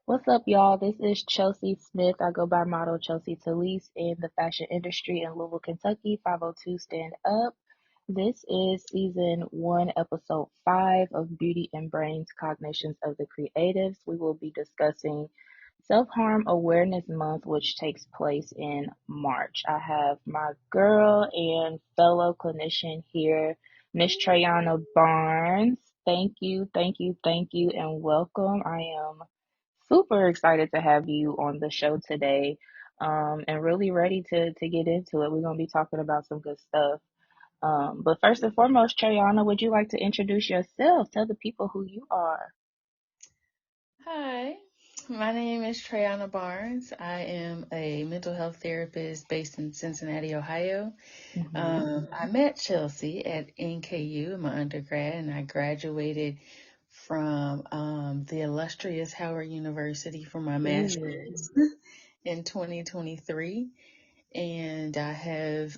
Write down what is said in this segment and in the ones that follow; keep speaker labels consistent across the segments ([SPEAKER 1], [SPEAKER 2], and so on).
[SPEAKER 1] What's up, y'all? This is Chelsea Smith. I go by model Chelsea Talise in the fashion industry in Louisville, Kentucky. 502 Stand Up. This is season 1, episode 5 of Beauty and Brains Cognitions of the Creatives. We will be discussing Self Harm Awareness Month, which takes place in March. I have my girl and fellow clinician here, Miss Trayonna Barnes. Thank you, and welcome. I am super excited to have you on the show today, and really ready to get into it. We're going to be talking about some good stuff. But first and foremost, Trayonna, would you like to introduce yourself? Tell the people who you are.
[SPEAKER 2] Hi, my name is Trayonna Barnes. I am a mental health therapist based in Cincinnati, Ohio.
[SPEAKER 1] Mm-hmm.
[SPEAKER 2] I met Chelsea at NKU in my undergrad, and I graduated from the illustrious Howard University for my
[SPEAKER 1] Ooh,
[SPEAKER 2] master's in 2023. And I have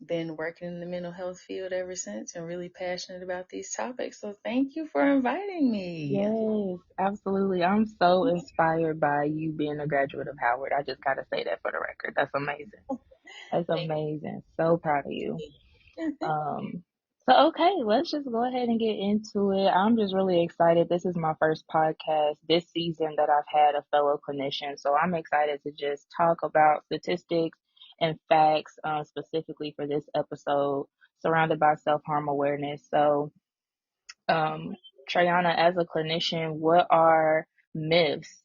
[SPEAKER 2] been working in the mental health field ever since and really passionate about these topics. So thank you for inviting me.
[SPEAKER 1] yes, absolutely. I'm so inspired by you being a graduate of Howard. I just gotta say that for the record. That's amazing. That's
[SPEAKER 2] Thank
[SPEAKER 1] amazing. So proud of you.
[SPEAKER 2] you.
[SPEAKER 1] Um, so okay, let's just go ahead and get into it. I'm just really excited. This is my first podcast this season that I've had a fellow clinician. So I'm excited to just talk about statistics and facts, specifically for this episode, surrounded by self-harm awareness. So, um, Trayana, as a clinician, what are myths,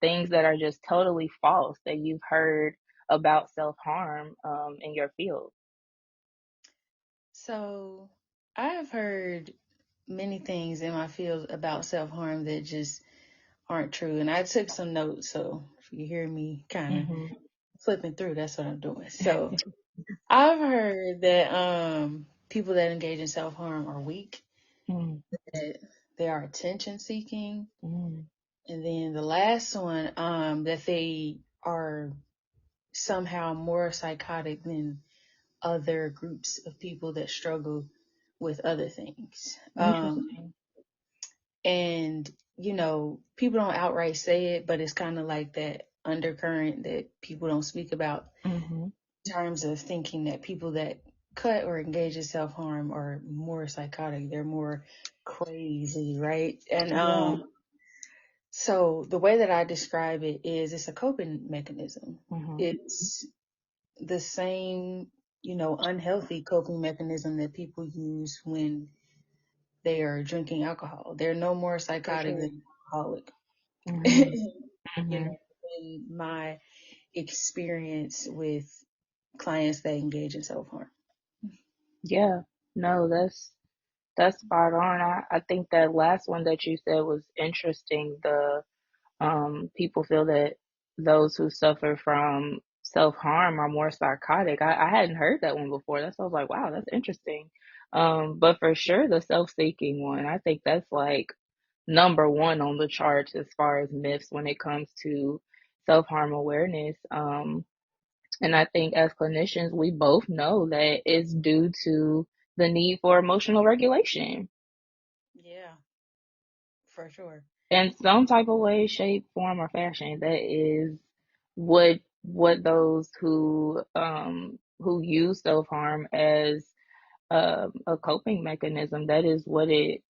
[SPEAKER 1] things that are just totally false that you've heard about self-harm, in your field?
[SPEAKER 2] So I've heard many things in my field about self-harm that just aren't true. And I took some notes, so if you hear me kind of
[SPEAKER 1] Mm-hmm.
[SPEAKER 2] flipping through, that's what I'm doing. So I've heard that people that engage in self-harm are weak,
[SPEAKER 1] Mm,
[SPEAKER 2] that they are attention seeking,
[SPEAKER 1] mm,
[SPEAKER 2] and then the last one, that they are somehow more psychotic than other groups of people that struggle with other things.
[SPEAKER 1] interesting.
[SPEAKER 2] And, people don't outright say it, but it's kind of like that undercurrent that people don't speak about
[SPEAKER 1] Mm-hmm.
[SPEAKER 2] in terms of thinking that people that cut or engage in self harm are more psychotic. They're more crazy, right? And
[SPEAKER 1] Yeah.
[SPEAKER 2] so the way that I describe it is it's a coping mechanism.
[SPEAKER 1] Mm-hmm.
[SPEAKER 2] It's the same, unhealthy coping mechanism that people use when they are drinking alcohol. They're no more
[SPEAKER 1] For
[SPEAKER 2] psychotic
[SPEAKER 1] sure.
[SPEAKER 2] than an alcoholic.
[SPEAKER 1] Mm-hmm.
[SPEAKER 2] you
[SPEAKER 1] Mm-hmm.
[SPEAKER 2] know, in my experience with clients that engage in self harm.
[SPEAKER 1] Yeah. No, that's spot on. I think that last one that you said was interesting. The people feel that those who suffer from self-harm are more psychotic. I hadn't heard that one before. That's why I was like, wow, that's interesting. But for sure the self-seeking one, I think that's like number one on the charts as far as myths when it comes to self-harm awareness. And I think as clinicians, we both know that it's due to the need for emotional regulation
[SPEAKER 2] Yeah, for sure.
[SPEAKER 1] in some type of way, shape, form, or fashion. That is what those who use self-harm as a coping mechanism, that is what it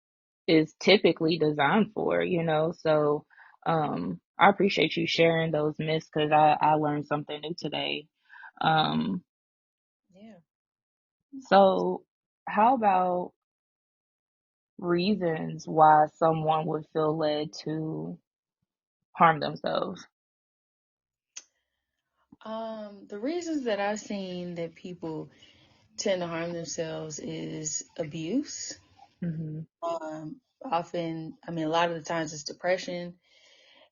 [SPEAKER 1] is typically designed for, So I appreciate you sharing those myths because I learned something new today. Um,
[SPEAKER 2] Yeah.
[SPEAKER 1] so how about reasons why someone would feel led to harm themselves?
[SPEAKER 2] The reasons that I've seen that people tend to harm themselves is abuse.
[SPEAKER 1] Hmm.
[SPEAKER 2] Often, I mean, a lot of the times it's depression.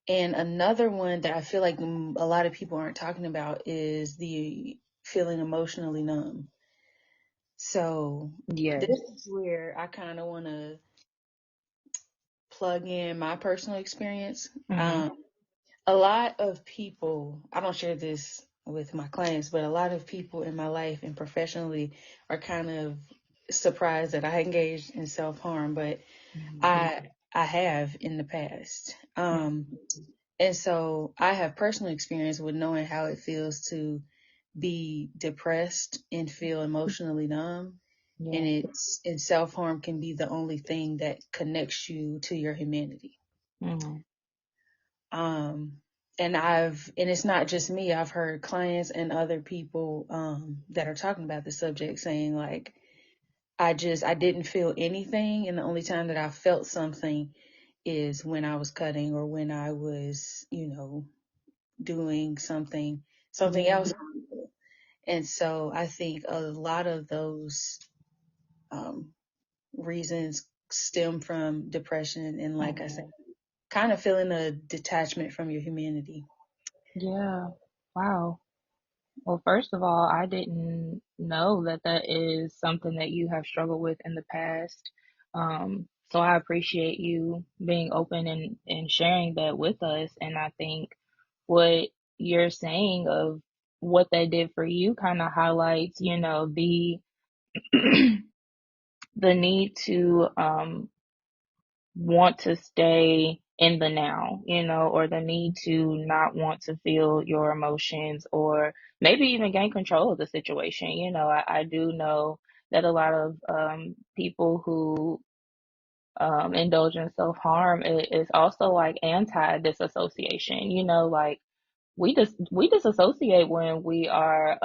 [SPEAKER 2] And another one that I feel like a lot of people aren't talking about is the feeling emotionally numb. So this
[SPEAKER 1] Yes.
[SPEAKER 2] is where I kind of want to plug in my personal experience.
[SPEAKER 1] Hmm.
[SPEAKER 2] Um, a lot of people, I don't share this with my clients, but a lot of people in my life and professionally are kind of surprised that I engaged in self harm. But
[SPEAKER 1] Hmm.
[SPEAKER 2] I I have in the past. And so I have personal experience with knowing how it feels to be depressed and feel emotionally numb. And
[SPEAKER 1] Yeah.
[SPEAKER 2] self-harm can be the only thing that connects you to your humanity.
[SPEAKER 1] Mm.
[SPEAKER 2] Um, and it's not just me. I've heard clients and other people that are talking about the subject saying like, I didn't feel anything, and the only time that I felt something is when I was cutting or when I was, doing something
[SPEAKER 1] Yeah.
[SPEAKER 2] else. And so I think a lot of those um, reasons stem from depression and, like I said,
[SPEAKER 1] Mm.
[SPEAKER 2] kind of feeling a detachment from your humanity.
[SPEAKER 1] Yeah. Wow. Well, first of all, I didn't know that that is something that you have struggled with in the past. So I appreciate you being open and sharing that with us. And I think what you're saying of what they did for you kind of highlights, the need to want to stay in the now, or the need to not want to feel your emotions or maybe even gain control of the situation. I do know that a lot of people who indulge in self-harm is also like anti-disassociation, like we disassociate when we are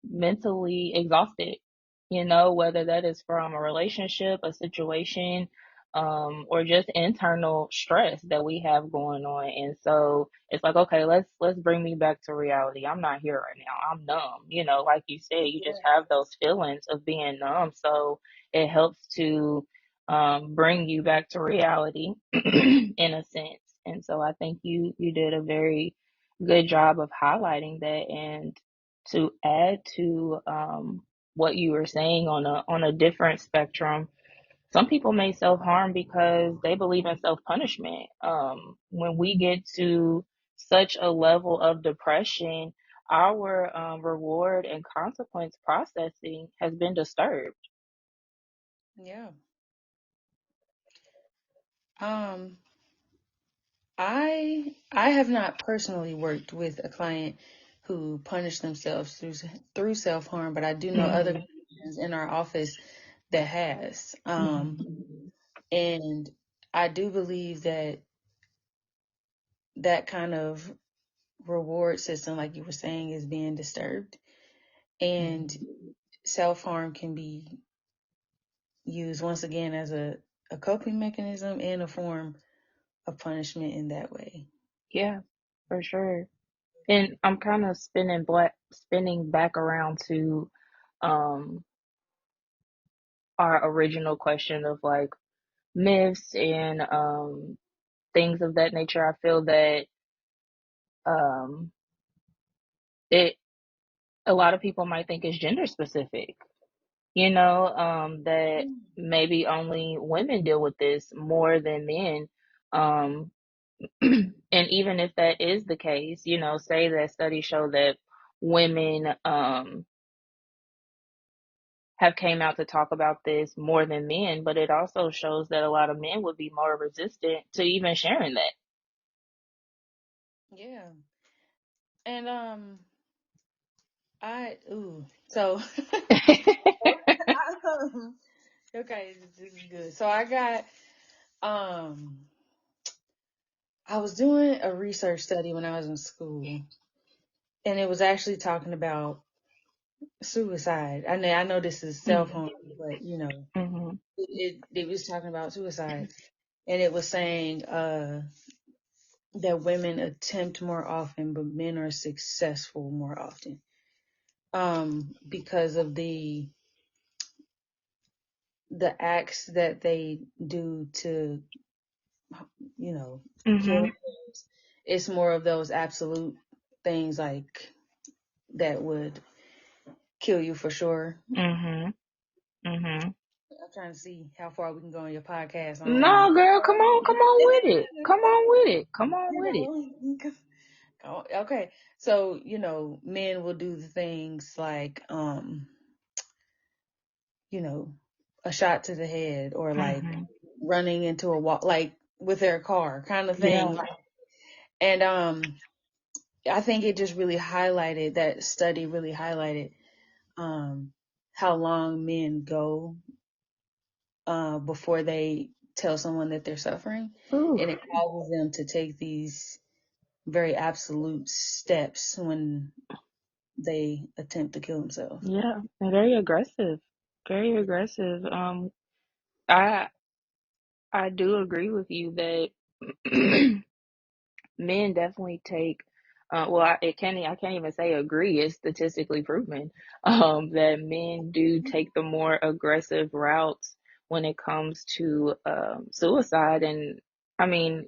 [SPEAKER 1] mentally exhausted, whether that is from a relationship, a situation, or just internal stress that we have going on. And so it's like, okay, let's bring me back to reality. I'm not here right now. I'm numb. Like you said, you just have those feelings of being numb. So it helps to bring you back to reality in a sense. And so I think you did a very good job of highlighting that. And to add to what you were saying on a different spectrum, some people may self harm because they believe in self punishment. When we get to such a level of depression, our reward and consequence processing has been disturbed.
[SPEAKER 2] Yeah. Um, I have not personally worked with a client who punished themselves through self harm, but I do know other
[SPEAKER 1] Hmm.
[SPEAKER 2] clinicians in our office that has.
[SPEAKER 1] Hmm.
[SPEAKER 2] And I do believe that that kind of reward system, like you were saying, is being disturbed. And self harm can be used once again as a coping mechanism and a form of punishment in that way.
[SPEAKER 1] Yeah, for sure. And I'm kind of spinning back around to um our original question of like myths and things of that nature. I feel that um it a lot of people might think it's gender specific, that maybe only women deal with this more than men. Um and even if that is the case, say that studies show that women have came out to talk about this more than men, but it also shows that a lot of men would be more resistant to even sharing
[SPEAKER 2] Yeah. And so
[SPEAKER 1] that.
[SPEAKER 2] okay, this is good. So I got um I was doing a research study when I was in school, and it was actually talking about suicide. I know this is self
[SPEAKER 1] Mm,
[SPEAKER 2] harm, but
[SPEAKER 1] mhm,
[SPEAKER 2] it was talking about suicide, and it was saying that women attempt more often, but men are successful more often. Because of the acts that they do to, kill
[SPEAKER 1] mhm,
[SPEAKER 2] themselves. It's more of those absolute things like that would kill you for sure.
[SPEAKER 1] mhm, mhm.
[SPEAKER 2] I'm trying to see how far we can go on your podcast. I don't want
[SPEAKER 1] No, girl, come on with it. Come on with it. Come on with it.
[SPEAKER 2] to. Okay. So, men will do the things like, you know, a shot to the head or like
[SPEAKER 1] Mhm,
[SPEAKER 2] running into a wall, like with their car kind of thing.
[SPEAKER 1] Yeah.
[SPEAKER 2] Like, and I think it just really highlighted, that study really highlighted um, how long men go before they tell someone that they're suffering,
[SPEAKER 1] Ooh.
[SPEAKER 2] and it causes them to take these very absolute steps when they attempt to kill themselves.
[SPEAKER 1] Yeah. And very aggressive. Very aggressive. I I do agree with you that men definitely take well I can't even say agree, it's statistically proven that men do take the more aggressive routes when it comes to suicide. And I mean,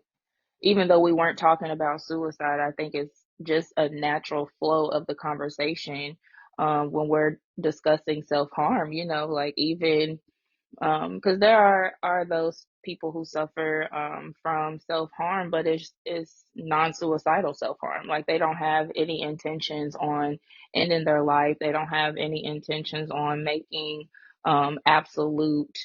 [SPEAKER 1] even though we weren't talking about suicide, I think it's just a natural flow of the conversation when we're discussing self-harm, like even because there are those people who suffer from self harm, but it's non-suicidal self harm. Like they don't have any intentions on ending their life. They don't have any intentions on making absolute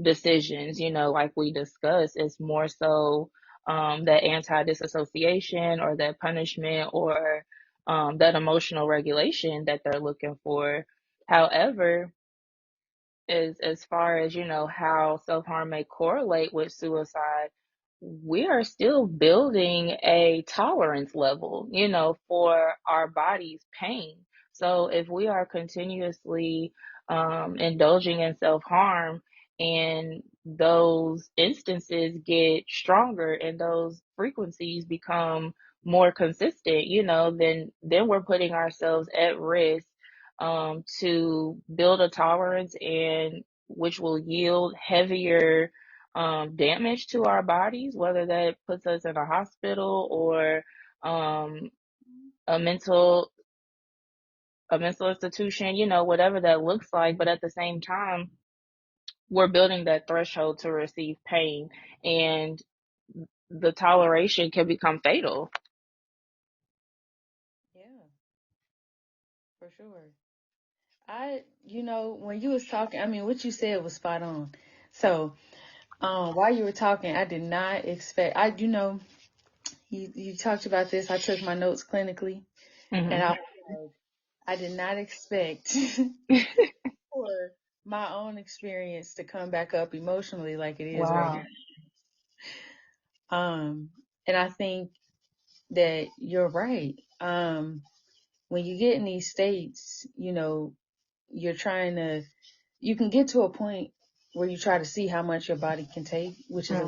[SPEAKER 1] decisions. Like we discussed, it's more so that anti-disassociation or that punishment or that emotional regulation that they're looking for. However, as far as how self-harm may correlate with suicide, we are still building a tolerance level for our body's pain. So if we are continuously indulging in self-harm and those instances get stronger and those frequencies become more consistent, then we're putting ourselves at risk to build a tolerance, and which will yield heavier damage to our bodies, whether that puts us in a hospital or um, a mental a mental institution, whatever that looks like. But at the same time, we're building that threshold to receive pain, and the toleration can become fatal.
[SPEAKER 2] Yeah, for sure. When you was talking, I mean, what you said was spot on. So, while you were talking, I did not expect. You talked about this. I took my notes clinically, and
[SPEAKER 1] Hmm.
[SPEAKER 2] I did not expect for my own experience to come back up emotionally like it is right
[SPEAKER 1] Wow.
[SPEAKER 2] now. Um, and I think that you're right. When you get in these states, you're trying to, you can get to a point where you try to see how much your body can take, which is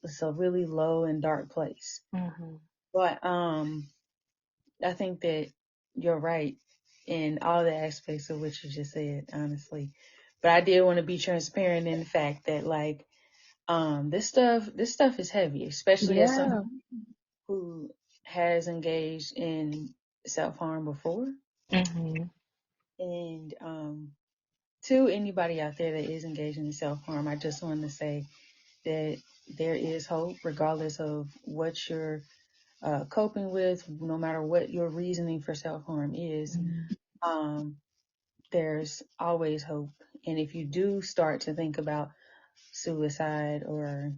[SPEAKER 2] it's a really low and dark place.
[SPEAKER 1] Mm-hmm.
[SPEAKER 2] But I think that you're right in all the aspects of what you just said, honestly. But I did want to be transparent in the fact that like this stuff is heavy, especially as someone
[SPEAKER 1] Yeah.
[SPEAKER 2] who has engaged in self harm before.
[SPEAKER 1] Hmm.
[SPEAKER 2] And to anybody out there that is engaging in self harm, I just want to say that there is hope, regardless of what you're coping with, no matter what your reasoning for self harm is. Um, there's always hope. And if you do start to think about suicide or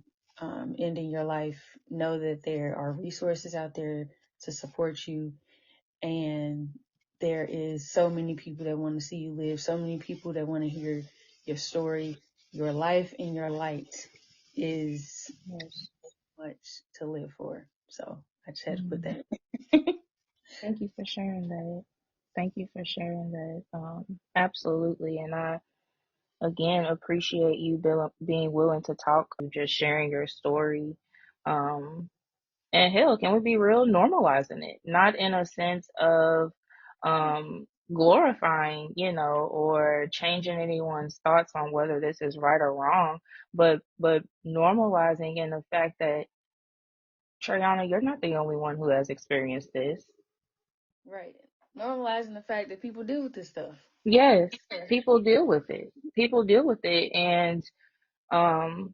[SPEAKER 2] ending your life, know that there are resources out there to support you. And there is so many people that want to see you live, so many people that want to hear your story. Your life and your light is
[SPEAKER 1] Yes.
[SPEAKER 2] much to live for. So I just had to put
[SPEAKER 1] Mhm.
[SPEAKER 2] that.
[SPEAKER 1] Thank you for sharing that. Thank you for sharing that. Absolutely. And I, again, appreciate you being willing to talk, just sharing your story. Um, and hell, can we be real? Normalizing it, not in a sense of glorifying, or changing anyone's thoughts on whether this is right or wrong, but normalizing in the fact that, Trayonna, you're not the only one who has experienced this.
[SPEAKER 2] Right. Normalizing the fact that people deal with this stuff.
[SPEAKER 1] Yes, people deal with it. People deal with it. And um,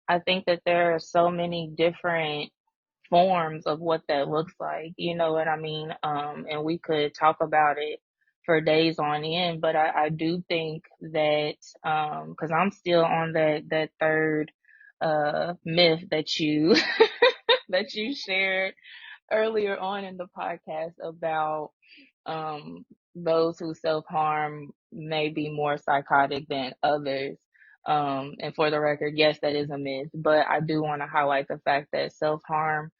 [SPEAKER 1] I think that there are so many different forms of what that looks like. You know what I mean? And we could talk about it for days on end. But I do think that, because I'm still on that third myth that you that you shared earlier on in the podcast about um those who self-harm may be more psychotic than others. And for the record, yes, that is a myth, but I do want to highlight the fact that self-harm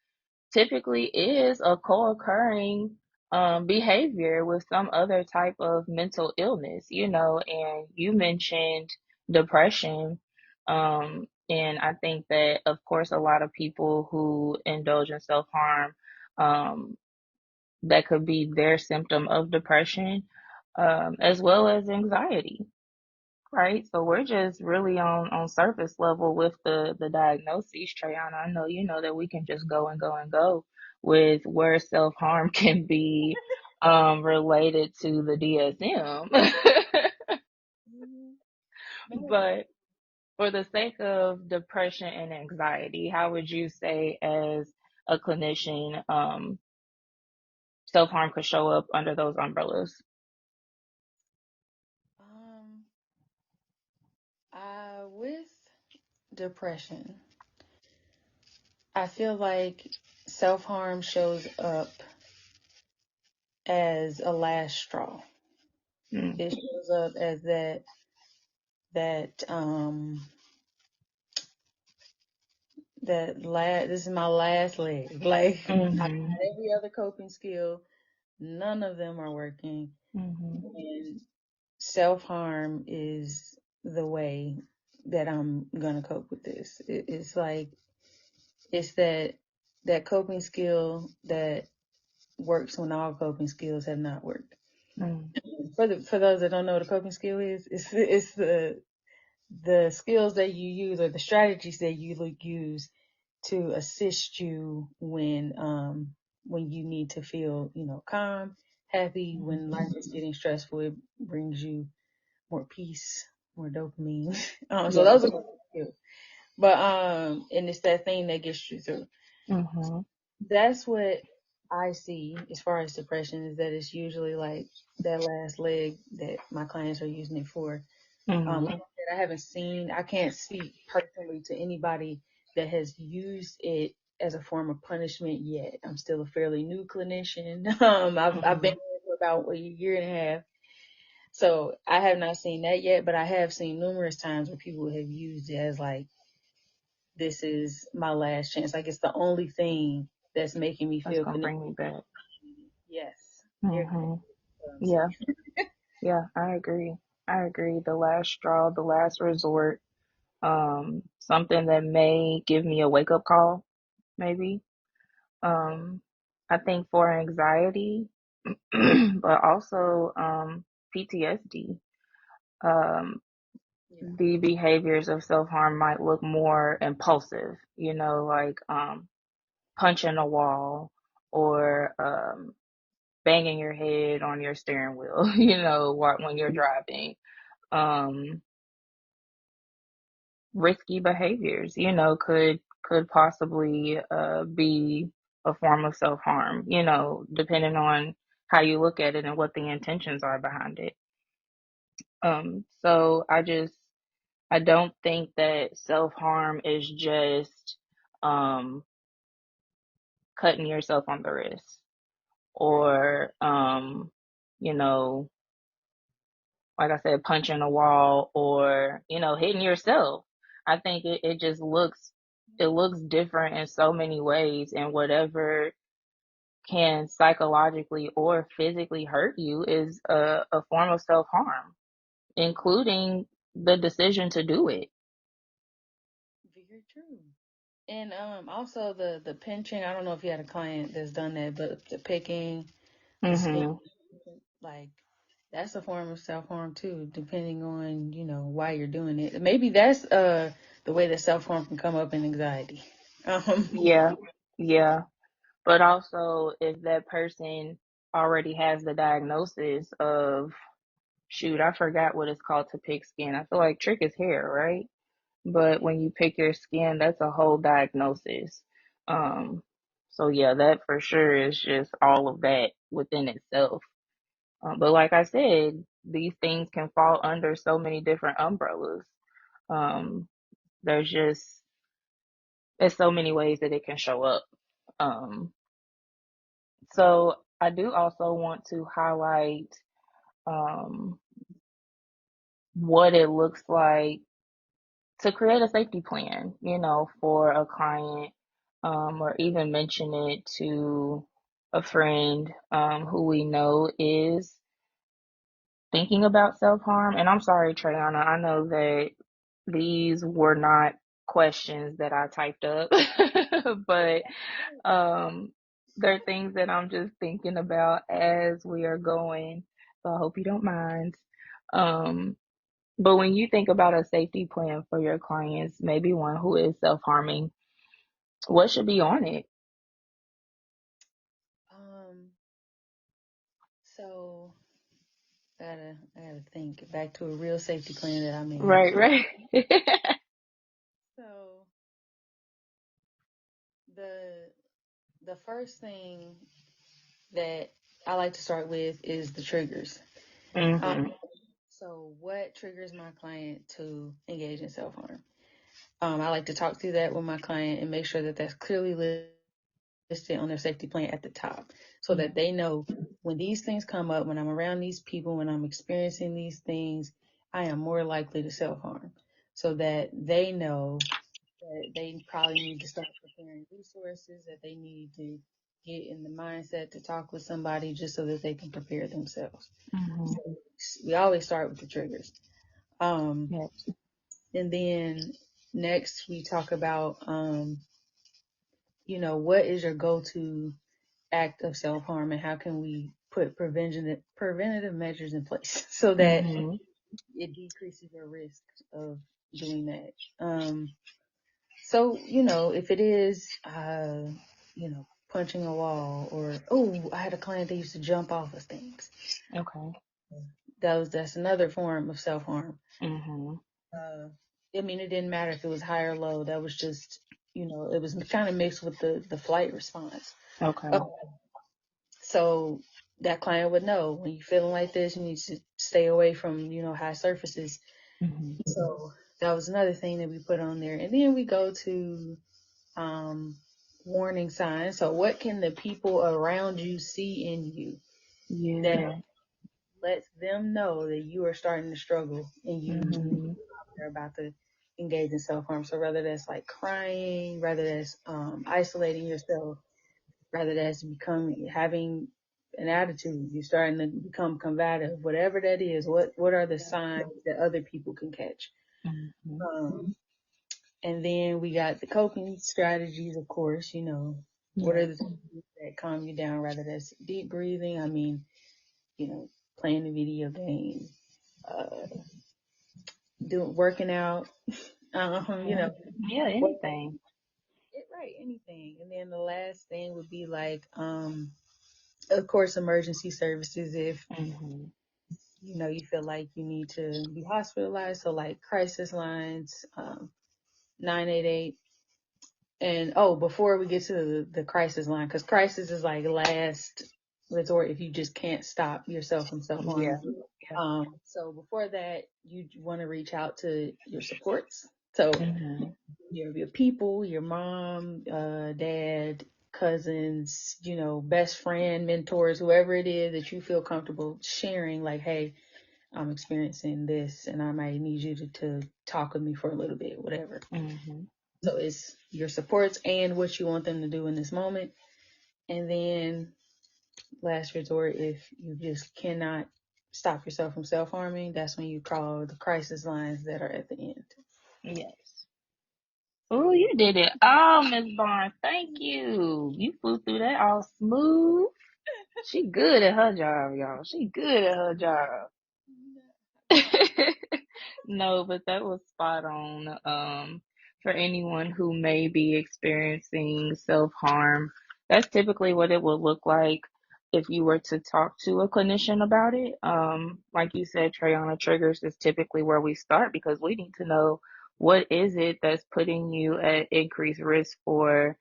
[SPEAKER 1] typically is a co-occurring behavior with some other type of mental illness, and you mentioned depression. And I think that, of course, a lot of people who indulge in self-harm, um, that could be their symptom of depression, as well as anxiety. Right. So we're just really on surface level with the diagnoses, Trayonna. I know you know that we can just go and go and go with where self-harm can be related to the DSM.
[SPEAKER 2] Mhm. No.
[SPEAKER 1] But for the sake of depression and anxiety, how would you say, as a clinician, self-harm could show up under those umbrellas?
[SPEAKER 2] Um, with depression, I feel like self-harm shows up as a last straw.
[SPEAKER 1] Mm,
[SPEAKER 2] It shows up as that this is my last leg. Like I
[SPEAKER 1] mm-hmm,
[SPEAKER 2] tried every other coping skill, none of them are working.
[SPEAKER 1] mm-hmm,
[SPEAKER 2] And self-harm is the way that I'm gonna cope with this. It's like it's that coping skill that works when all coping skills have not worked.
[SPEAKER 1] mm,
[SPEAKER 2] For those that don't know what a coping skill is, it's the skills that you use or the strategies that you use to assist you when you need to feel, calm, happy.
[SPEAKER 1] mm-hmm.
[SPEAKER 2] When life is getting stressful, it brings you more peace, more dopamine. So
[SPEAKER 1] Yeah.
[SPEAKER 2] those are coping skills. But and it's that thing that gets you through.
[SPEAKER 1] Mm-hmm,
[SPEAKER 2] That's what I see as far as depression is that it's usually like that last leg that my clients are using it for. Like I
[SPEAKER 1] mm-hmm,
[SPEAKER 2] said, I can't speak personally to anybody that has used it as a form of punishment yet. I'm still a fairly new clinician. I've been
[SPEAKER 1] mm-hmm.
[SPEAKER 2] here for about a year and a half. So I have not seen that yet, but I have seen numerous times where people have used it as like, this is my last chance. Like it's the only thing that's making me
[SPEAKER 1] That's
[SPEAKER 2] feel
[SPEAKER 1] gonna
[SPEAKER 2] connected.
[SPEAKER 1] bring me back.
[SPEAKER 2] Yes, they're connected.
[SPEAKER 1] Mm-hmm.
[SPEAKER 2] That's what I'm
[SPEAKER 1] Yeah,
[SPEAKER 2] saying.
[SPEAKER 1] yeah, I agree. I agree. The last straw, the last resort, something that may give me a wake up call, maybe.
[SPEAKER 2] Yeah,
[SPEAKER 1] Um, I think for anxiety, but also PTSD, um,
[SPEAKER 2] yeah,
[SPEAKER 1] the behaviors of self-harm might look more impulsive, like punching a wall or banging your head on your steering wheel, when you're driving. Um, Risky behaviors, could possibly be a form of self-harm, depending on how you look at it and what the intentions are behind it. So I don't think that self-harm is just um cutting yourself on the wrist
[SPEAKER 2] right.
[SPEAKER 1] or you know like I said, punching a wall or, hitting yourself. I think it just looks different in so many ways, and whatever can psychologically or physically hurt you is a form of self-harm, including the decision to do it.
[SPEAKER 2] Very true. And also the pinching. I don't know if you had a client that's done that, but the picking, the spin,
[SPEAKER 1] Mhm.
[SPEAKER 2] like that's a form of self harm too, depending on why you're doing it. Maybe that's the way that self harm can come up in anxiety.
[SPEAKER 1] Yeah. Yeah. But also if that person already has the diagnosis of, shoot, I forgot what it's called to pick skin. I feel like trick is hair, right? But when you pick your skin, that's a whole diagnosis. Um, so yeah, that for sure is just all of that within itself. But like I said, these things can fall under so many different umbrellas. Um, there's just there's so many ways that it can show up. Um, so I do also want to highlight um, what it looks like to create a safety plan, for a client, or even mention it to a friend who we know is thinking about self-harm. And I'm sorry, Trayonna, I know that these were not questions that I typed up, but um, they're things that I'm just thinking about as we are going. So I hope you don't mind. Um, but when you think about a safety plan for your clients, maybe one who is self-harming, what should be on it?
[SPEAKER 2] Um, so I gotta think back to a real safety plan that I made.
[SPEAKER 1] Right, right.
[SPEAKER 2] So the the first thing that I like to start with is the triggers. Um,
[SPEAKER 1] Mhm.
[SPEAKER 2] so what triggers my client to engage in self harm? I like to talk through that with my client and make sure that that's clearly listed on their safety plan at the top so
[SPEAKER 1] Yeah.
[SPEAKER 2] that they know when these things come up, when I'm around these people, when I'm experiencing these things, I am more likely to self harm so that they know that they probably need to start preparing resources, that they need to get in the mindset to talk with somebody just so that they can prepare themselves. So
[SPEAKER 1] Mhm.
[SPEAKER 2] we always start with the triggers. Um,
[SPEAKER 1] Yes.
[SPEAKER 2] and then next we talk about, what is your go-to act of self-harm and how can we put preventative measures in place so that
[SPEAKER 1] Mhm.
[SPEAKER 2] it decreases your risk of doing that. So, if it is, punching a wall or, oh, I had a client that used to jump off of things.
[SPEAKER 1] Okay.
[SPEAKER 2] That's another form of self-harm.
[SPEAKER 1] Mhm.
[SPEAKER 2] Uh, I mean, it didn't matter if it was high or low. That was just, it was kind of mixed with the flight response.
[SPEAKER 1] Okay.
[SPEAKER 2] Uh, so that client would know when you're feeling like this, you need to stay away from, high surfaces.
[SPEAKER 1] Mhm.
[SPEAKER 2] So that was another thing that we put on there. And then we go to um, warning signs. So, what can the people around you see in you that
[SPEAKER 1] Yeah.
[SPEAKER 2] lets them know that you are starting to struggle and you
[SPEAKER 1] Mhm.
[SPEAKER 2] are about to engage in self harm? So, whether that's like crying, whether that's isolating yourself, whether that's having an attitude, you're starting to become combative, whatever that is. What are the signs that other people can catch?
[SPEAKER 1] Mhm.
[SPEAKER 2] Um, And then we got the coping strategies, of course, what are
[SPEAKER 1] Yes.
[SPEAKER 2] the things that calm you down, rather that's deep breathing. I mean, playing the video game, uh, working out,
[SPEAKER 1] Mhm. Yeah,
[SPEAKER 2] what,
[SPEAKER 1] anything.
[SPEAKER 2] right, anything. And then the last thing would be like, of course, emergency services. If,
[SPEAKER 1] Mhm.
[SPEAKER 2] you feel like you need to be hospitalized. So like crisis lines, 988. And before we get to the crisis line, because crisis is like last resort if you just can't stop yourself from self
[SPEAKER 1] Yeah.
[SPEAKER 2] harming.
[SPEAKER 1] Yeah.
[SPEAKER 2] So before that, you want to reach out to your supports. So
[SPEAKER 1] Mhm.
[SPEAKER 2] your people, your mom, dad, cousins, best friend, mentors, whoever it is that you feel comfortable sharing. Like, hey, I'm experiencing this, and I might need you to talk with me for a little bit, whatever.
[SPEAKER 1] Mhm.
[SPEAKER 2] So it's your supports and what you want them to do in this moment. And then last resort, if you just cannot stop yourself from self harming, that's when you call the crisis lines that are at the end.
[SPEAKER 1] Yes. Oh, you did it. Oh, Miss Barnes, thank you. You flew through that all smooth. She good at her job, y'all. She good at her job. No, but that was spot on. For anyone who may be experiencing self-harm, that's typically what it would look like if you were to talk to a clinician about it. Like you said, Trayonna, triggers is typically where we start because we need to know what is it that's putting you at increased risk for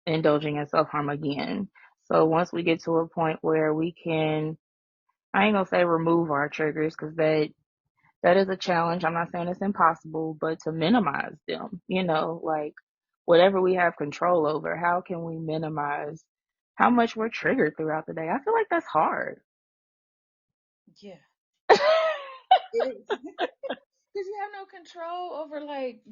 [SPEAKER 1] indulging in self-harm again. So once we get to a point where we can I ain't gonna say remove our triggers because that is a challenge. I'm not saying it's impossible, but to minimize them, like whatever we have control over, how can we minimize how much we're triggered throughout the day? I feel like that's hard.
[SPEAKER 2] Yeah, it is. Because you have no control over like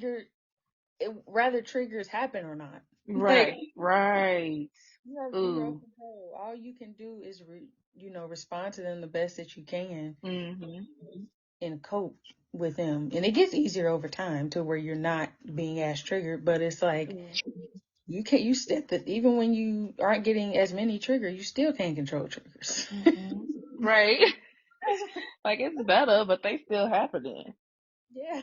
[SPEAKER 2] rather triggers happen or not. Like
[SPEAKER 1] Right, right.
[SPEAKER 2] you have zero
[SPEAKER 1] Ooh.
[SPEAKER 2] control. All you can do is respond to them the best that you can
[SPEAKER 1] Mhm.
[SPEAKER 2] and cope with them. And it gets easier over time to where you're not being as triggered, but it's like
[SPEAKER 1] Yeah.
[SPEAKER 2] you step it even when you aren't getting as many triggers, you still can't control triggers.
[SPEAKER 1] Mhm. Right. Like it's better, but they still happening.
[SPEAKER 2] Yeah.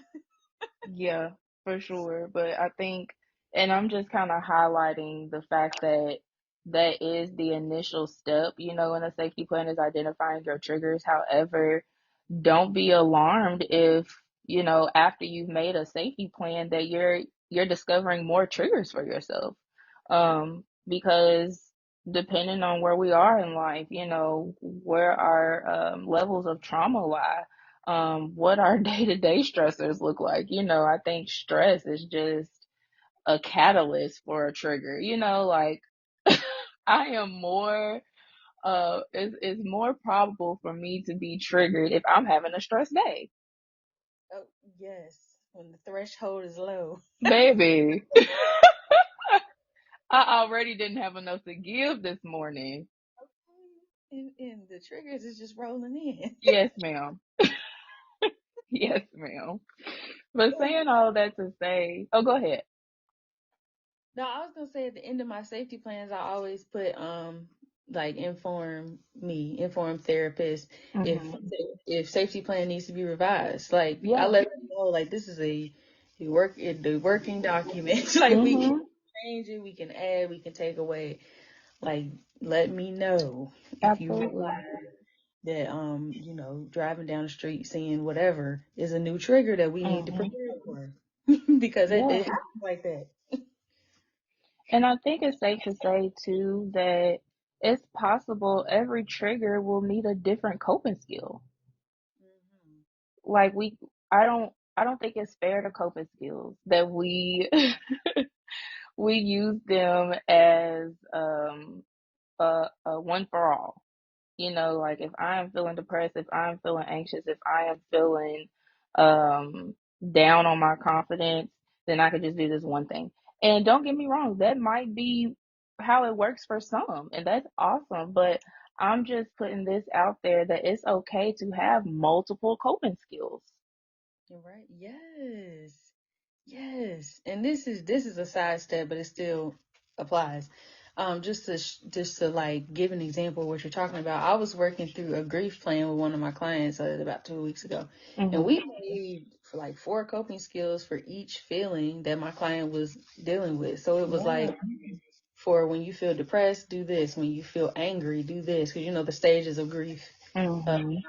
[SPEAKER 1] Yeah, for sure. But I think, and I'm just kind of highlighting the fact that that is the initial step, in a safety plan is identifying your triggers. However, don't be alarmed if, after you've made a safety plan that you're discovering more triggers for yourself. Because depending on where we are in life, where our levels of trauma lie, what our day-to-day stressors look like. I think stress is just a catalyst for a trigger. Like I am more it's more probable for me to be triggered if I'm having a stress day.
[SPEAKER 2] Oh, yes. When the threshold is low.
[SPEAKER 1] Baby, I already didn't have enough to give this morning.
[SPEAKER 2] And the triggers is just rolling in.
[SPEAKER 1] Yes, ma'am. Yes, ma'am. But saying all that to say, oh, go ahead.
[SPEAKER 2] No, I was gonna say at the end of my safety plans, I always put like inform therapist if
[SPEAKER 1] Hmm.
[SPEAKER 2] if safety plan needs to be revised. Like I
[SPEAKER 1] Yeah.
[SPEAKER 2] let them know like this is the working document. Like we can
[SPEAKER 1] Hmm.
[SPEAKER 2] change it, we can add, we can take away. Like let me know if you
[SPEAKER 1] Absolutely.
[SPEAKER 2] realize that driving down the street seeing whatever is a new trigger that we need to
[SPEAKER 1] Hmm.
[SPEAKER 2] prepare for because
[SPEAKER 1] Yeah.
[SPEAKER 2] it happens like that.
[SPEAKER 1] And I think it's safe to say too that it's possible every trigger will need a different coping skill.
[SPEAKER 2] Mhm.
[SPEAKER 1] Like I don't think it's fair to coping skills that we we use them as a one for all. Like if I am feeling depressed, if I'm feeling anxious, if I am feeling um down on my confidence, then I could just do this one thing. And don't get me wrong, that might be how it works for some, and that's awesome, but I'm just putting this out there that it's okay to have multiple coping skills.
[SPEAKER 2] You're right. Yes. Yes. And this is a side step, but it still applies. Just to like give an example of what you're talking about. I was working through a grief plan with one of my clients about 2 weeks ago, and
[SPEAKER 1] Mhm.
[SPEAKER 2] we made for like four coping skills for each feeling that my client was dealing with. So it was
[SPEAKER 1] Yeah.
[SPEAKER 2] like for when you feel depressed, do this. When you feel angry, do this. Because the stages of grief. Uh,
[SPEAKER 1] Mhm.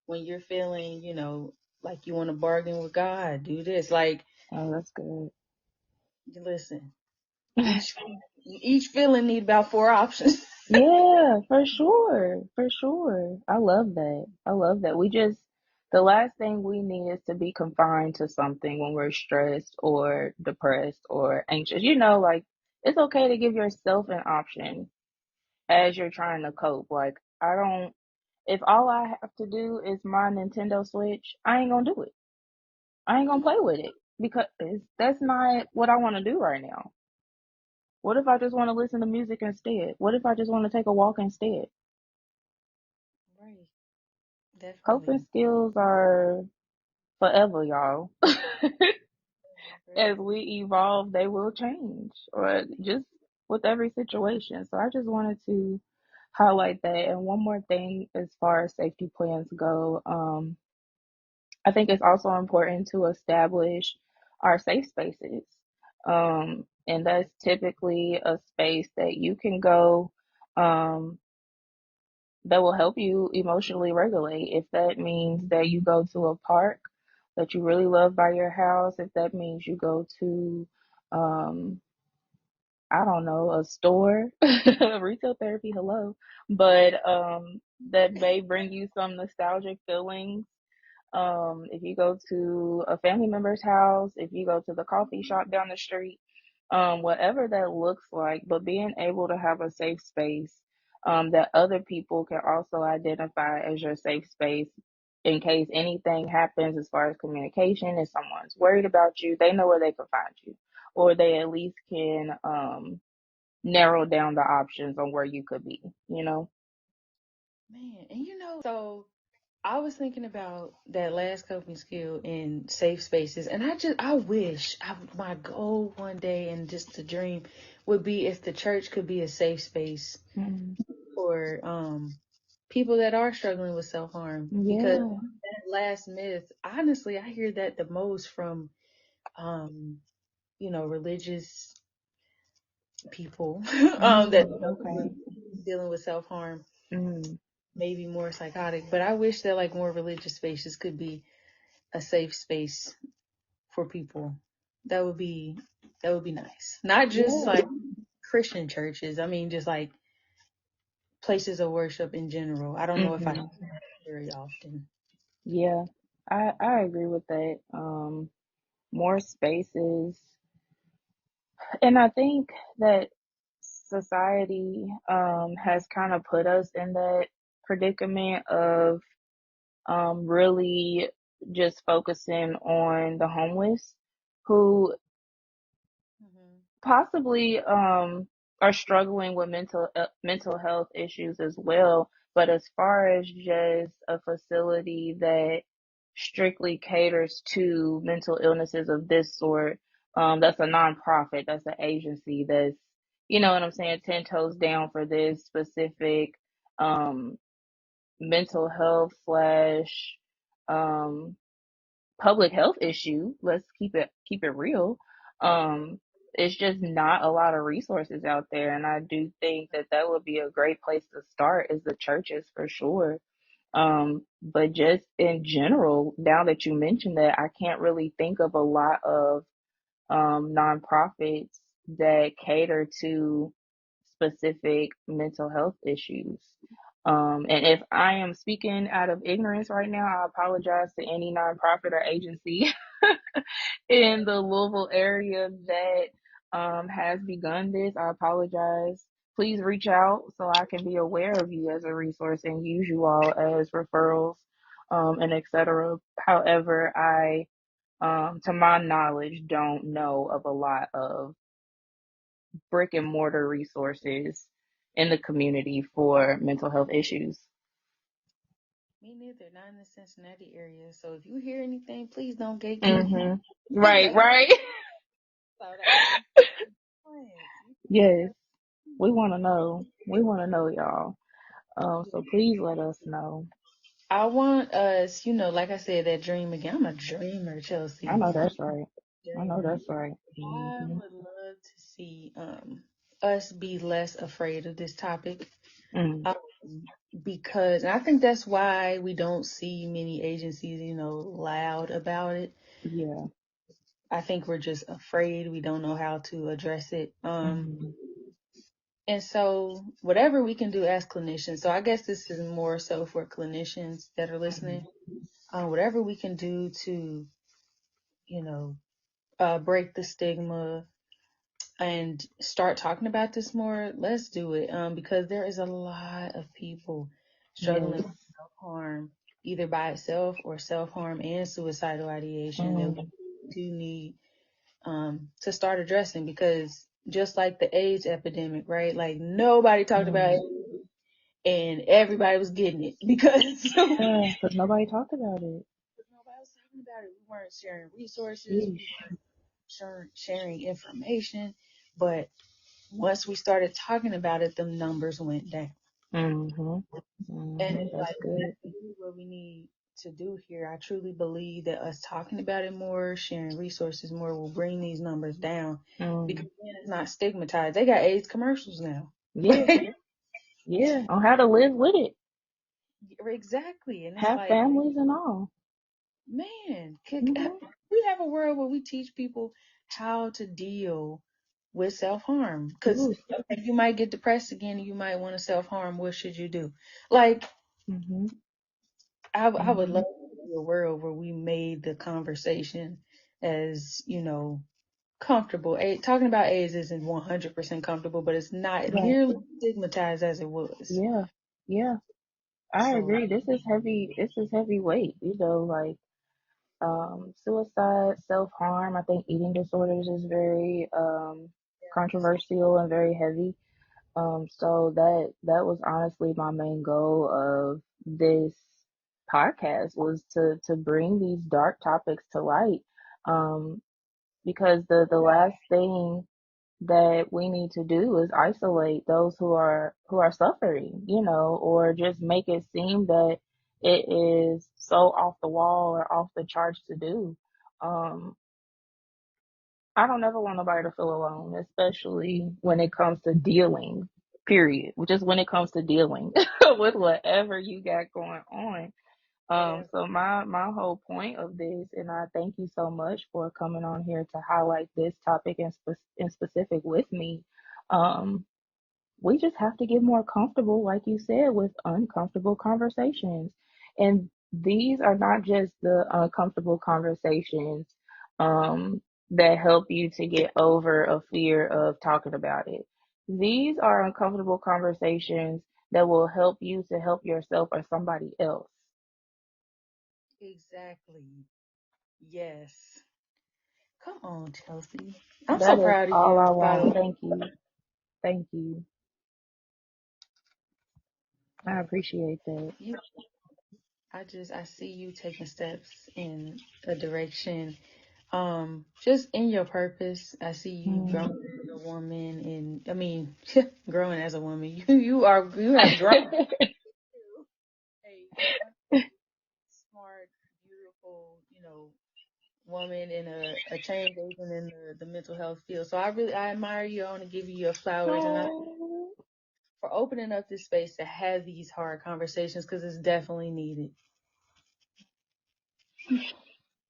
[SPEAKER 2] when you're feeling, like you want to bargain with God, do this. Like,
[SPEAKER 1] Oh, that's good.
[SPEAKER 2] listen, each feeling need about four options.
[SPEAKER 1] Yeah, for sure. For sure. I love that. I love that. The last thing we need is to be confined to something when we're stressed or depressed or anxious. Like it's okay to give yourself an option as you're trying to cope. Like, if all I have to do is my Nintendo Switch, I ain't gonna do it. I ain't gonna play with it because that's not what I want to do right now. What if I just want to listen to music instead? What if I just want to take a walk instead?
[SPEAKER 2] Right,
[SPEAKER 1] Coping
[SPEAKER 2] definitely.
[SPEAKER 1] skills are forever, y'all. As
[SPEAKER 2] Right.
[SPEAKER 1] we evolve, they will change, or just with every situation. So I just wanted to highlight that. And one more thing, as far as safety plans go, I think it's also important to establish our safe spaces. And that's typically a space that you can go that will help you emotionally regulate. If that means that you go to a park that you really love by your house, if that means you go to, um, I don't know, a store, retail therapy, hello. But that may bring you some nostalgic feelings. If you go to a family member's house, if you go to the coffee shop down the street, whatever that looks like, but being able to have a safe space that other people can also identify as your safe space in case anything happens as far as communication. If someone's worried about you, they know where they can find you, or they at least can narrow down the options on where you could be, you know?
[SPEAKER 2] Man, and so I was thinking about that last coping skill in safe spaces, and I wish my goal one day and just a dream would be if the church could be a safe space
[SPEAKER 1] Mm,
[SPEAKER 2] for people that are struggling with self harm. Because
[SPEAKER 1] yeah.
[SPEAKER 2] that last myth, honestly, I hear that the most from um, religious people that
[SPEAKER 1] Okay.
[SPEAKER 2] dealing with self harm,
[SPEAKER 1] Mm,
[SPEAKER 2] maybe more psychotic. But I wish that like more religious spaces could be a safe space for people. That would be that would be nice. Not just
[SPEAKER 1] yeah.
[SPEAKER 2] like Christian churches. I mean, just like places of worship in general. I don't know if I
[SPEAKER 1] Hmm.
[SPEAKER 2] see that very often.
[SPEAKER 1] Yeah. I agree with that. More spaces. And I think that society has kind of put us in that predicament of really just focusing on the homeless who
[SPEAKER 2] Hmm.
[SPEAKER 1] possibly are struggling with mental health issues as well. But as far as just a facility that strictly caters to mental illnesses of this sort, that's a nonprofit, that's an agency, that's, you know what I'm saying, 10 toes down for this specific um mental health slash um public health issue. Let's keep it real. Um, it's just not a lot of resources out there, and I do think that that would be a great place to start is the churches for sure. But just in general, now that you mentioned that, I can't really think of a lot of nonprofits that cater to specific mental health issues. And if I am speaking out of ignorance right now, I apologize to any nonprofit or agency in the Louisville area that has begun this. I apologize. Please reach out so I can be aware of you as a resource and use you all as referrals and etc. However, I to my knowledge, don't know of a lot of brick and mortar resources in the community for mental health issues.
[SPEAKER 2] Me neither, not in the Cincinnati area. So if you hear anything, please don't gatekeep.
[SPEAKER 1] Hmm.
[SPEAKER 2] Let
[SPEAKER 1] Right,
[SPEAKER 2] us
[SPEAKER 1] right.
[SPEAKER 2] know that I can plans. You can reach
[SPEAKER 1] Yes,
[SPEAKER 2] out.
[SPEAKER 1] we want to know. We want to know, y'all.
[SPEAKER 2] Yeah.
[SPEAKER 1] So please let us know.
[SPEAKER 2] I want us, like I said, that dream again. I'm a dreamer,
[SPEAKER 1] I
[SPEAKER 2] Chelsea.
[SPEAKER 1] know that's right. I know
[SPEAKER 2] Dreamer.
[SPEAKER 1] that's right.
[SPEAKER 2] I
[SPEAKER 1] Hmm.
[SPEAKER 2] would love to see us be less afraid of this topic.
[SPEAKER 1] Mm,
[SPEAKER 2] Um, because and I think that's why we don't see many agencies, loud about it.
[SPEAKER 1] yeah.
[SPEAKER 2] I think we're just afraid. We don't know how to address it.
[SPEAKER 1] Hmm.
[SPEAKER 2] And so whatever we can do as clinicians, so I guess this is more so for clinicians that are listening, whatever we can do to, you know, break the stigma and start talking about this more, let's do it. Because there is a lot of people struggling
[SPEAKER 1] Yes.
[SPEAKER 2] with self-harm, either by itself or self-harm and suicidal ideation that we
[SPEAKER 1] Mm,
[SPEAKER 2] do need to start addressing because just like the AIDS epidemic, right? Like nobody talked about it
[SPEAKER 1] mm.
[SPEAKER 2] and everybody was getting it because
[SPEAKER 1] Yeah, because nobody talked about it.
[SPEAKER 2] nobody was talking about it. We weren't sharing resources, we
[SPEAKER 1] Yeesh.
[SPEAKER 2] weren't sharing information. But once we started talking about it, the numbers went down.
[SPEAKER 1] Mm-hmm.
[SPEAKER 2] And
[SPEAKER 1] Mm-hmm.
[SPEAKER 2] it's
[SPEAKER 1] That's
[SPEAKER 2] like
[SPEAKER 1] good.
[SPEAKER 2] that's really what we need to do here. I truly believe that us talking about it more, sharing resources more will bring these numbers down because
[SPEAKER 1] Mm.
[SPEAKER 2] then it's not stigmatized. They got AIDS commercials now.
[SPEAKER 1] Yeah. Yeah. On how to live with it.
[SPEAKER 2] Exactly. And it's
[SPEAKER 1] Have
[SPEAKER 2] like,
[SPEAKER 1] families and all.
[SPEAKER 2] man,
[SPEAKER 1] Hmm.
[SPEAKER 2] we have a world where we teach people how to deal with self harm. Because
[SPEAKER 1] Ooh.
[SPEAKER 2] you might get depressed again, you might want to self harm. What should you do? Like,
[SPEAKER 1] Mhm.
[SPEAKER 2] I would love
[SPEAKER 1] Mhm.
[SPEAKER 2] to see a world where we made the conversation as, comfortable. Talking about AIDS isn't 100% comfortable, but it's not
[SPEAKER 1] Right.
[SPEAKER 2] nearly stigmatized as it was.
[SPEAKER 1] Yeah. Yeah. I
[SPEAKER 2] So,
[SPEAKER 1] agree. This is heavy. This is heavyweight. Like suicide, self harm. I think eating disorders is very controversial and very heavy. So that was honestly my main goal of this podcast was to bring these dark topics to light. Um, because the last thing that we need to do is isolate those who are suffering, or just make it seem that it is so off the wall or off the charts to do. Um, I don't ever want nobody to feel alone, especially when it comes to dealing, period. Just when it comes to dealing with whatever you got going on.
[SPEAKER 2] yeah,
[SPEAKER 1] So my whole point of this, and I thank you so much for coming on here to highlight this topic in specific with me. Um, we just have to get more comfortable, like you said, with uncomfortable conversations. And these are not just the uncomfortable conversations um, that help you to get over a fear of talking about it. These are uncomfortable conversations that will help you to help yourself or somebody else.
[SPEAKER 2] exactly. Yes. Come on, Chelsea. I'm so
[SPEAKER 1] That is
[SPEAKER 2] proud of
[SPEAKER 1] all I
[SPEAKER 2] you, by the
[SPEAKER 1] want.
[SPEAKER 2] way.
[SPEAKER 1] Thank you. Thank you. I
[SPEAKER 2] Like
[SPEAKER 1] appreciate that.
[SPEAKER 2] you I see you taking steps in a direction. Just in your purpose. I see you growing
[SPEAKER 1] Mm.
[SPEAKER 2] as a woman and I mean growing as a woman. You have grown to a wonderful, smart, beautiful, woman in a change agent in the mental health field. So I admire you. I want to give you your flowers and I
[SPEAKER 1] Oh.
[SPEAKER 2] for opening up this space to have these hard conversations because it's definitely needed.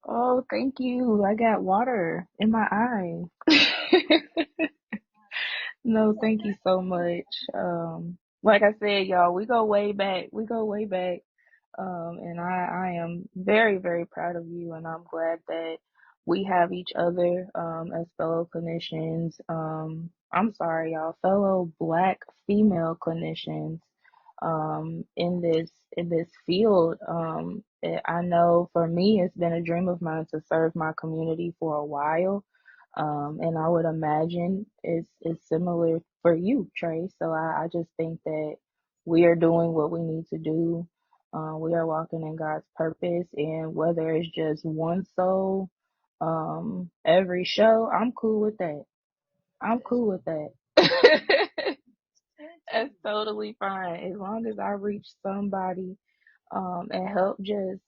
[SPEAKER 1] Oh, thank you. I got water in my eye. No, thank you so much. Like I said, y'all, we go way back. We go way back. And I am very, very proud of you, and I'm glad that we have each other, as fellow clinicians. I'm sorry, y'all, fellow Black female clinicians, in this field. I know for me, it's been a dream of mine to serve my community for a while. And I would imagine it's similar for you, Trey. So I just think that we are doing what we need to do. We are walking in God's purpose, and whether it's just one soul, every show, I'm cool with that. I'm
[SPEAKER 2] That's
[SPEAKER 1] cool with that. That's
[SPEAKER 2] plenty.
[SPEAKER 1] totally fine as long as I reach somebody, and help just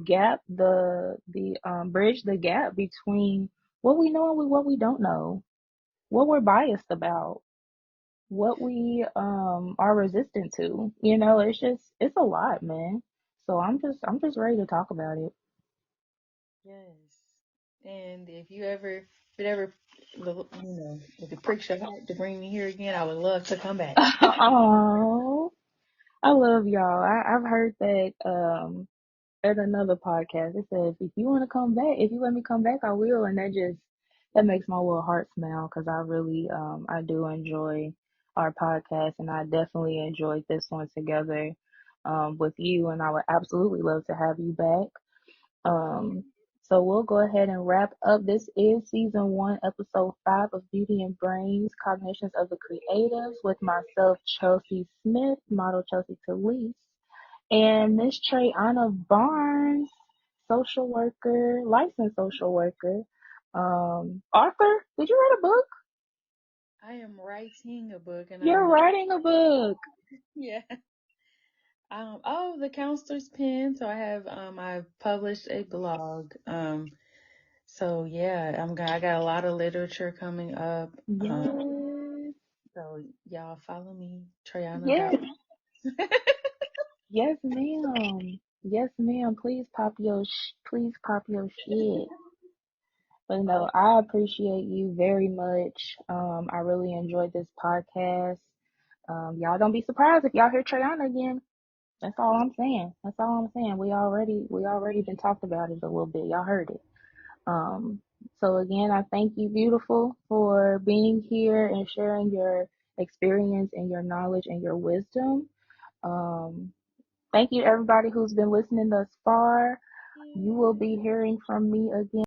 [SPEAKER 1] gap the bridge the gap between what we know and what we don't know, what we're biased about, what we are resistant to. It's a lot, man. So I'm just ready to talk about it.
[SPEAKER 2] Yes. And if it pricks your heart to bring me here again, I would love to come back.
[SPEAKER 1] Oh, I love y'all. I've heard that at another podcast. It says if you want to come back, if you let me come back, I will, and that makes my little heart smile because I really I do enjoy our podcast, and I definitely enjoyed this one together with you, and I would absolutely love to have you back. Um, so we'll go ahead and wrap up. This is season 1, episode 5 of Beauty and Brains, Cognitions of the Creatives, with myself, Chelsea Smith, model Chelsea Talise, and Miss Trayonna Barnes, social worker, licensed social worker, author. Did you write a book?
[SPEAKER 2] I am writing a book and
[SPEAKER 1] You're
[SPEAKER 2] I'm
[SPEAKER 1] writing a book.
[SPEAKER 2] yeah. The counselor's pen. So I've published a blog. So yeah, I got a lot of literature coming up.
[SPEAKER 1] Yes.
[SPEAKER 2] So y'all follow me, Trayonna.
[SPEAKER 1] Yes. Yes, ma'am. Yes, ma'am. Please pop your shit. But no, I appreciate you very much. I really enjoyed this podcast. Y'all don't be surprised if y'all hear Trayana again. That's all I'm saying. That's all I'm saying. We already been talked about it a little bit. Y'all heard it. Um, so again, I thank you, beautiful, for being here and sharing your experience and your knowledge and your wisdom. Um, thank you, everybody who's been listening thus far. You will be hearing from me again